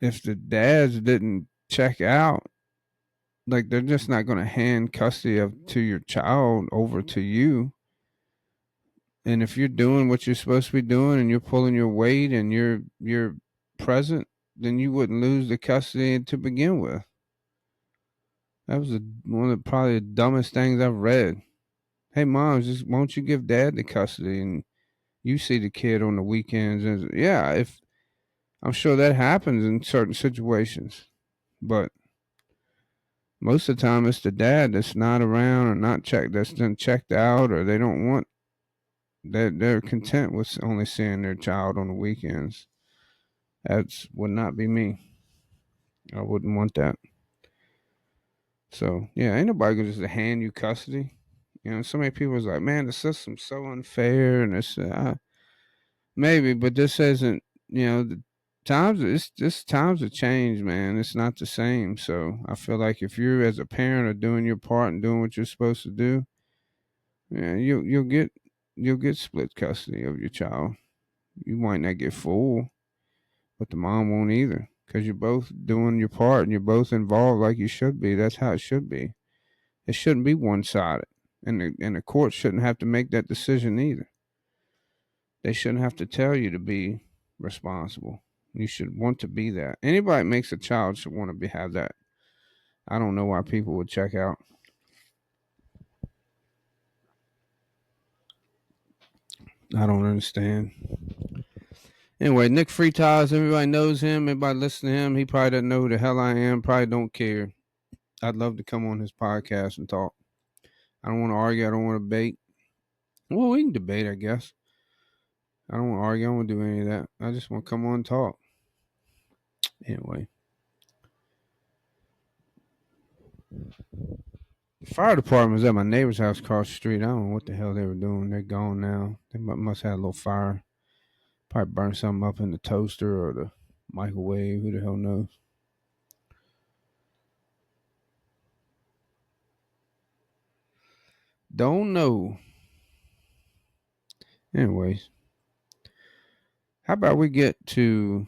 Speaker 1: if the dads didn't check out, like they're just not going to hand custody to your child over to you. And if you're doing what you're supposed to be doing and you're pulling your weight and you're present, then you wouldn't lose the custody to begin with. That was one of probably the dumbest things I've read. Hey, moms, just won't you give dad the custody and you see the kid on the weekends? And yeah, if I'm sure that happens in certain situations, but most of the time it's the dad that's not around or not checked, that's been checked out, or they don't want that. They're content with only seeing their child on the weekends. That would not be me. I wouldn't want that. So yeah, ain't nobody gonna just hand you custody. You know, so many people is like, man, the system's so unfair, and it's maybe, but this isn't. You know, the times it's this times have changed, man. It's not the same. So I feel like if you as a parent are doing your part and doing what you're supposed to do, yeah, you'll get split custody of your child. You might not get full, but the mom won't either because you're both doing your part and you're both involved like you should be. That's how it should be. It shouldn't be one sided, and the court shouldn't have to make that decision either. They shouldn't have to tell you to be responsible. You should want to be that. Anybody that makes a child should want to have that. I don't know why people would check out. I don't understand. Anyway, Nick Fritas, everybody knows him. Everybody listen to him. He probably doesn't know who the hell I am. Probably don't care. I'd love to come on his podcast and talk. I don't want to argue. I don't want to debate. Well, we can debate, I guess. I don't want to argue. I don't want to do any of that. I just want to come on and talk. Anyway. The fire department was at my neighbor's house across the street. I don't know what the hell they were doing. They're gone now. They must have had a little fire. Probably burned something up in the toaster or the microwave. Who the hell knows? Don't know. Anyways, how about we get to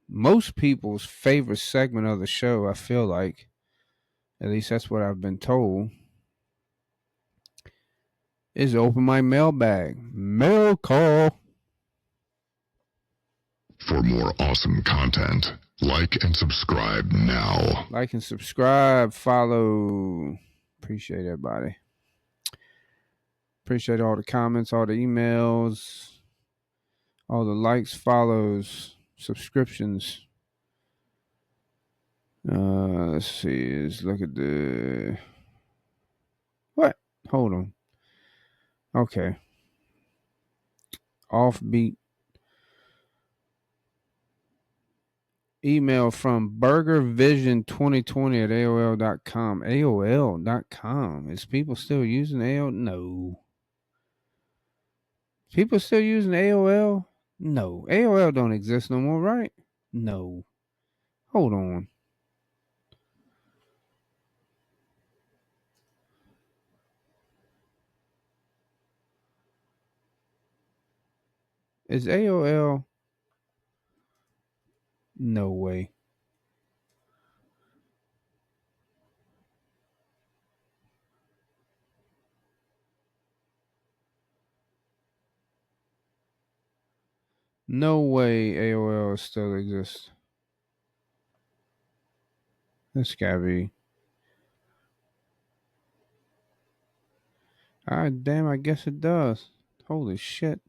Speaker 1: most people's favorite segment of the show? I feel like, at least that's what I've been told, is Open Mike Mailbag. Mail call.
Speaker 4: For more awesome content, like and subscribe now.
Speaker 1: Like and subscribe, follow. Appreciate everybody. Appreciate all the comments, all the emails, all the likes, follows, subscriptions. Let's see. Let's look at the what? Hold on. Okay. Offbeat email from burgervision2020 at AOL.com. AOL.com. Is people still using AOL? No. People still using AOL? No. AOL don't exist no more, right? No. Hold on. Is AOL? No way. No way AOL still exists. That's gotta be. Damn, I guess it does. Holy shit.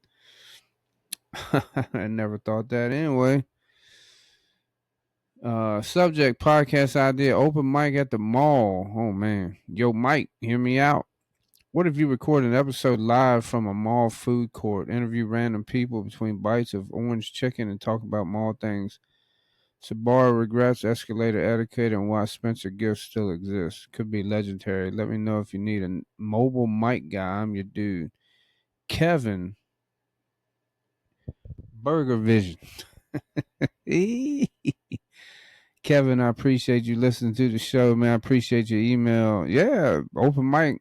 Speaker 1: I never thought that anyway. Subject podcast idea: open mic at the mall. Oh man, yo, Mike, hear me out. What if you record an episode live from a mall food court, interview random people between bites of orange chicken, and talk about mall things? Sabara regrets, escalator etiquette, and why Spencer gifts still exist. Could be legendary. Let me know if you need a mobile mic guy. I'm your dude. Kevin, Burger Vision. Kevin, I appreciate you listening to the show, man. I appreciate your email. Yeah, open mic,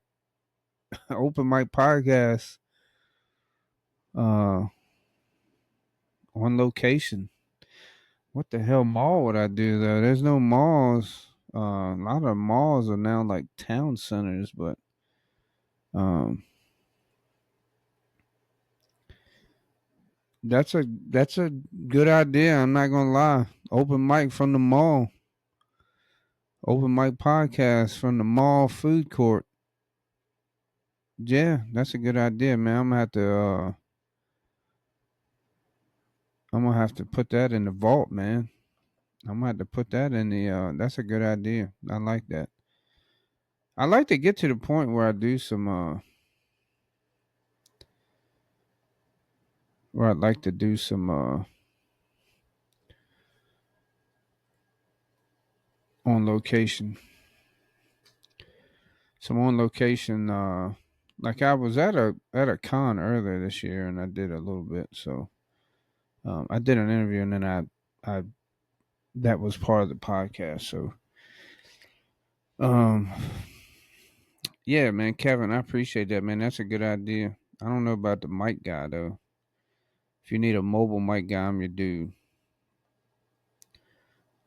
Speaker 1: open mic podcast. On location. What the hell mall would I do though? There's no malls. A lot of malls are now like town centers, but um, that's a good idea. I'm not gonna lie. Open mic from the mall. Open mic podcast from the mall food court. Yeah, that's a good idea, man. I'm gonna have to put that in the vault, man. I'm gonna have to put that in the. That's a good idea. I like that. I like to get to the point where I do some. Where I'd like to do some. On location. Some on location. Like I was at a con earlier this year, and I did a little bit. So, I did an interview, and then I that was part of the podcast. So, um, yeah, man, Kevin, I appreciate that, man. That's a good idea. I don't know about the mic guy though. If you need a mobile mic guy, I'm your dude.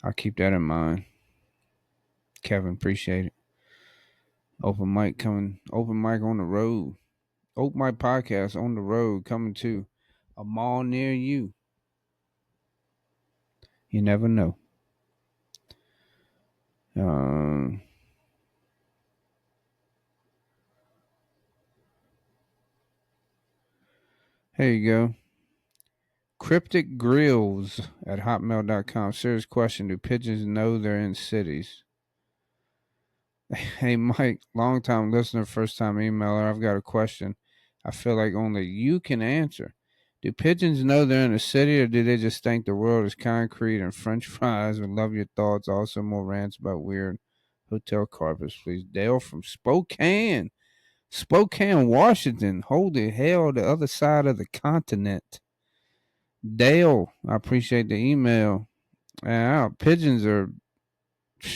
Speaker 1: I'll keep that in mind. Kevin, appreciate it. Open mic coming. Open mic on the road. Open mic podcast on the road coming to a mall near you. You never know. Um, here you go. Cryptic Grills at hotmail.com. Serious question. Do pigeons know they're in cities? Hey, Mike, long time listener, first time emailer. I've got a question I feel like only you can answer. Do pigeons know they're in a city, or do they just think the world is concrete and french fries? Would love your thoughts. Also, more rants about weird hotel carpets, please. Dale from Spokane. Spokane, Washington. Holy hell, the other side of the continent. Dale, I appreciate the email. Pigeons are,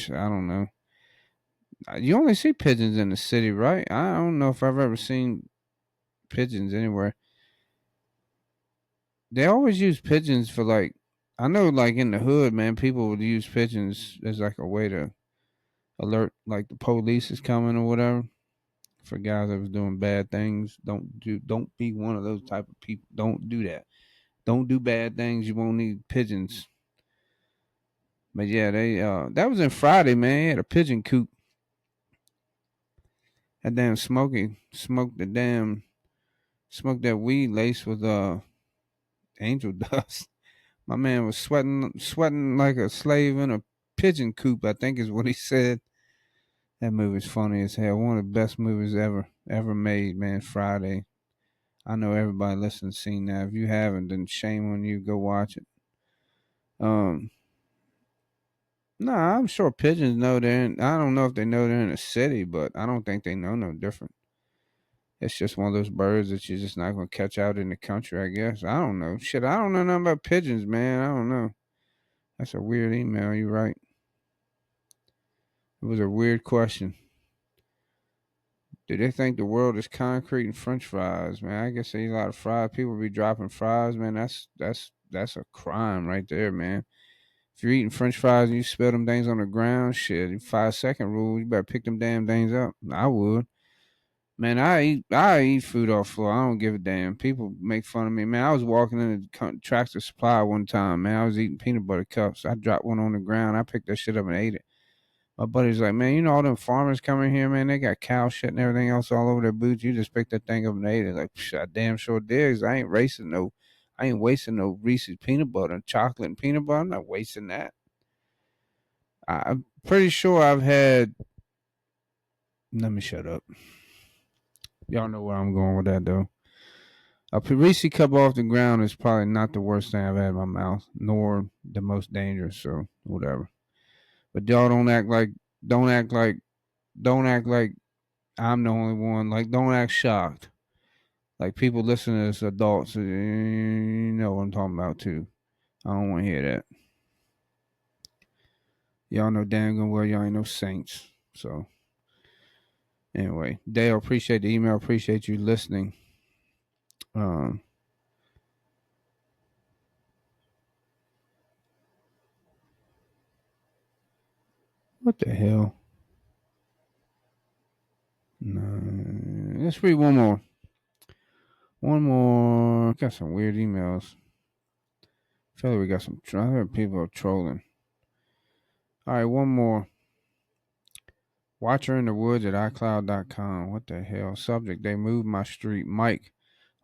Speaker 1: I don't know. You only see pigeons in the city, right? I don't know if I've ever seen pigeons anywhere. They always use pigeons for like, I know like in the hood, man, people would use pigeons as like a way to alert like the police is coming or whatever. For guys that was doing bad things, don't be one of those type of people. Don't do that. Don't do bad things. You won't need pigeons. But yeah, they that was in Friday, man. He had a pigeon coop. That damn Smokey smoked smoked that weed laced with angel dust. My man was sweating like a slave in a pigeon coop, I think is what he said. That movie's funny as hell. One of the best movies ever made, man. Friday. I know everybody listening seen that. If you haven't, then shame on you. Go watch it. Um, Nah, I'm sure pigeons know they're in. I don't know if they know they're in a city, but I don't think they know no different. It's just one of those birds that you're just not gonna catch out in the country, I guess. I don't know. Shit, I don't know nothing about pigeons, man. I don't know. That's a weird email. You're right. It was a weird question. Do they think the world is concrete and French fries, man? I guess they eat a lot of fries. People be dropping fries, man. That's a crime right there, man. If you're eating French fries and you spill them things on the ground, shit, 5 second rule, you better pick them damn things up. I would. Man, I eat food off the floor. I don't give a damn. People make fun of me. Man, I was walking in the Tractor Supply one time, man. I was eating peanut butter cups. I dropped one on the ground. I picked that shit up and ate it. My buddy's like, man, you know all them farmers coming here, man, they got cow shit and everything else all over their boots. You just picked that thing up and ate it. Like, I damn sure did. 'Cause I ain't wasting no Reese's peanut butter and chocolate and peanut butter. I'm not wasting that. I'm pretty sure I've had. Let me shut up. Y'all know where I'm going with that though. A Reese cup off the ground is probably not the worst thing I've had in my mouth, nor the most dangerous. So whatever. But y'all don't act like, don't act like I'm the only one. Like, don't act shocked. Like, people listening to this, adults, you know what I'm talking about too. I don't want to hear that. Y'all know damn good well y'all ain't no saints. So anyway, Dale, appreciate the email. Appreciate you listening. Um, what the hell? No, let's read one more. One more. Got some weird emails. I feel like we got some. I heard people are trolling. All right, one more. Watcher in the Woods at iCloud.com. What the hell? Subject: They moved my street. Mike.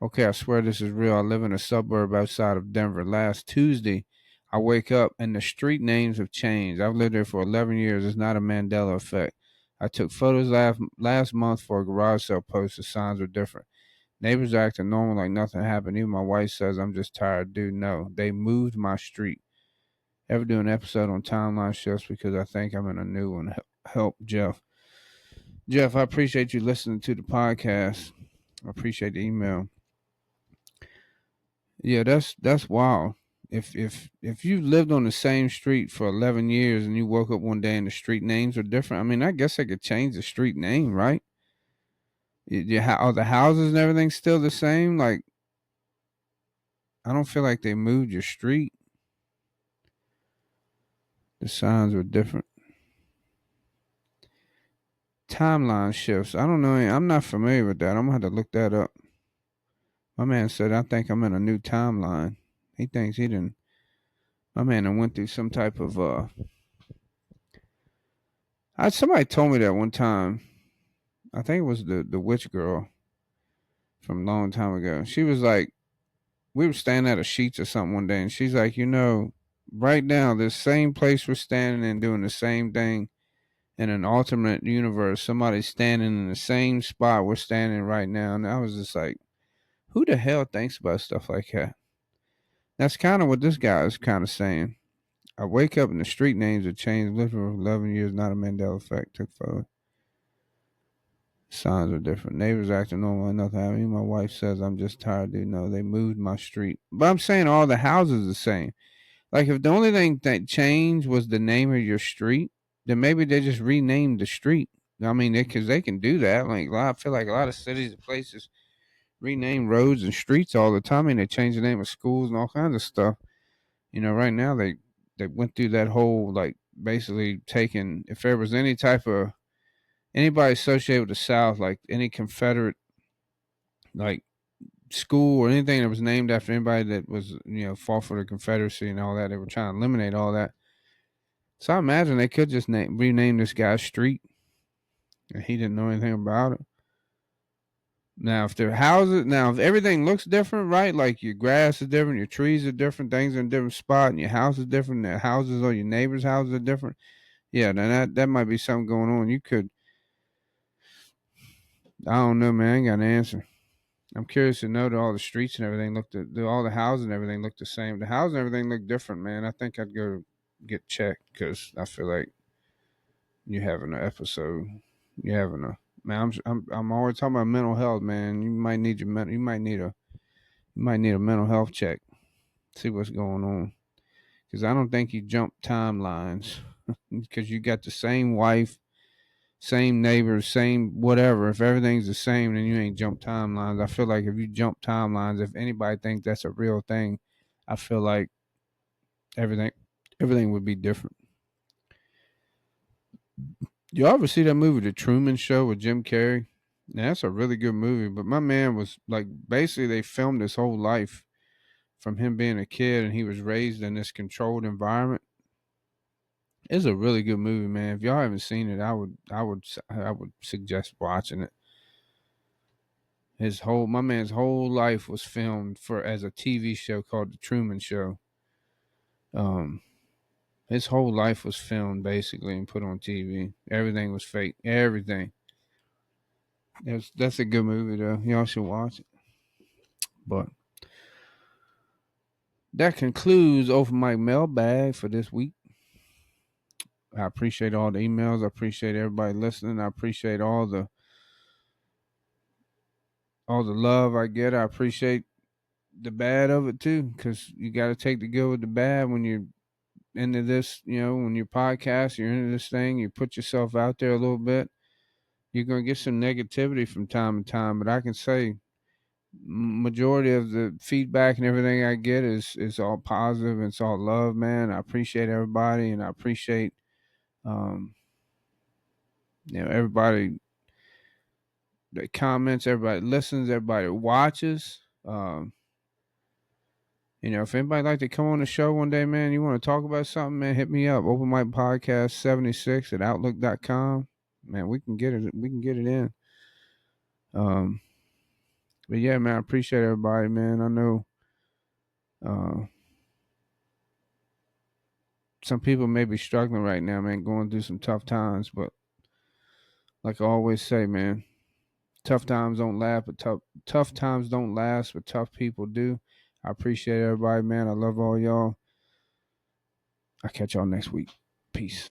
Speaker 1: Okay, I swear this is real. I live in a suburb outside of Denver. Last Tuesday, I wake up and the street names have changed. I've lived there for 11 years. It's not a Mandela effect. I took photos last month for a garage sale post. The signs are different. Neighbors are acting normal like nothing happened. Even my wife says I'm just tired. Dude, no. They moved my street. Ever do an episode on timeline shifts because I think I'm in a new one. Help, Jeff. Jeff, I appreciate you listening to the podcast. I appreciate the email. Yeah, that's wild. If you lived on the same street for 11 years and you woke up one day and the street names are different, I mean, I guess I could change the street name, right? Are the houses and everything still the same? Like, I don't feel like they moved your street. The signs were different. Timeline shifts. I don't know. I'm not familiar with that. I'm gonna have to look that up. My man said, I think I'm in a new timeline. He thinks he didn't. My man done went through some type of somebody told me that one time. I think it was the witch girl from a long time ago. She was like, we were standing at a Sheets or something one day, and she's like, right now, this same place we're standing in doing the same thing in an alternate universe. Somebody's standing in the same spot we're standing right now. And I was just like, who the hell thinks about stuff like that? That's kind of what this guy is kind of saying. I wake up and the street names have changed. Lived for 11 years, not a Mandela effect. Took photo. Signs are different. Neighbors acting normal. Nothing happening. My wife says I'm just tired. Dude, no, they moved my street. But I'm saying all the houses are the same. Like, if the only thing that changed was the name of your street, then maybe they just renamed the street. I mean, because they can do that. Like, I feel like a lot of cities and places rename roads and streets all the time. I mean, they change the name of schools and all kinds of stuff. Right now they went through that whole, like, basically taking, if there was any type of anybody associated with the South, like any Confederate, like, school or anything that was named after anybody that was, fought for the Confederacy and all that, they were trying to eliminate all that. So I imagine they could just rename this guy's street, and he didn't know anything about it. Now if everything looks different, right? Like your grass is different, your trees are different, things are in a different spot, and your house is different, the houses or your neighbors' houses are different. Yeah, then that might be something going on. You could, I don't know, man. I ain't got an answer. I'm curious to know that all the streets and everything all the houses and everything look the same. The houses and everything look different, man. I think I'd go get checked because I feel like you're having an episode. You're having a man. I'm always talking about mental health, man. You might need a mental health check. See what's going on. Because I don't think you jump timelines. Because you got the same wife, same neighbors, same whatever. If everything's the same, then you ain't jump timelines. I feel like if you jump timelines, if anybody thinks that's a real thing, I feel like everything everything would be different. You ever see that movie, The Truman Show with Jim Carrey? Now, that's a really good movie, but my man was like basically they filmed his whole life from him being a kid and he was raised in this controlled environment. It's a really good movie, man. If y'all haven't seen it, I would suggest watching it. My man's whole life was filmed for as a TV show called The Truman Show. Um, his whole life was filmed basically and put on TV. Everything was fake. Everything. That's a good movie though. Y'all should watch it. But that concludes Open Mike Mailbag for this week. I appreciate all the emails. I appreciate everybody listening. I appreciate all the love I get. I appreciate the bad of it too, because you got to take the good with the bad when you're into this. When you're podcast, you're into this thing. You put yourself out there a little bit. You're gonna get some negativity from time to time, but I can say majority of the feedback and everything I get is all positive and it's all love, man. I appreciate everybody and I appreciate um everybody that comments, everybody listens, everybody watches. If anybody like to come on the show one day, man, you want to talk about something, man, hit me up. Open Mic Podcast 76 at outlook.com. Man, we can get it in. But yeah, man, I appreciate everybody, man. I know some people may be struggling right now, man, going through some tough times, but like I always say, man, tough times don't last, but tough times don't last, but tough people do. I appreciate everybody, man. I love all y'all. I'll catch y'all next week. Peace.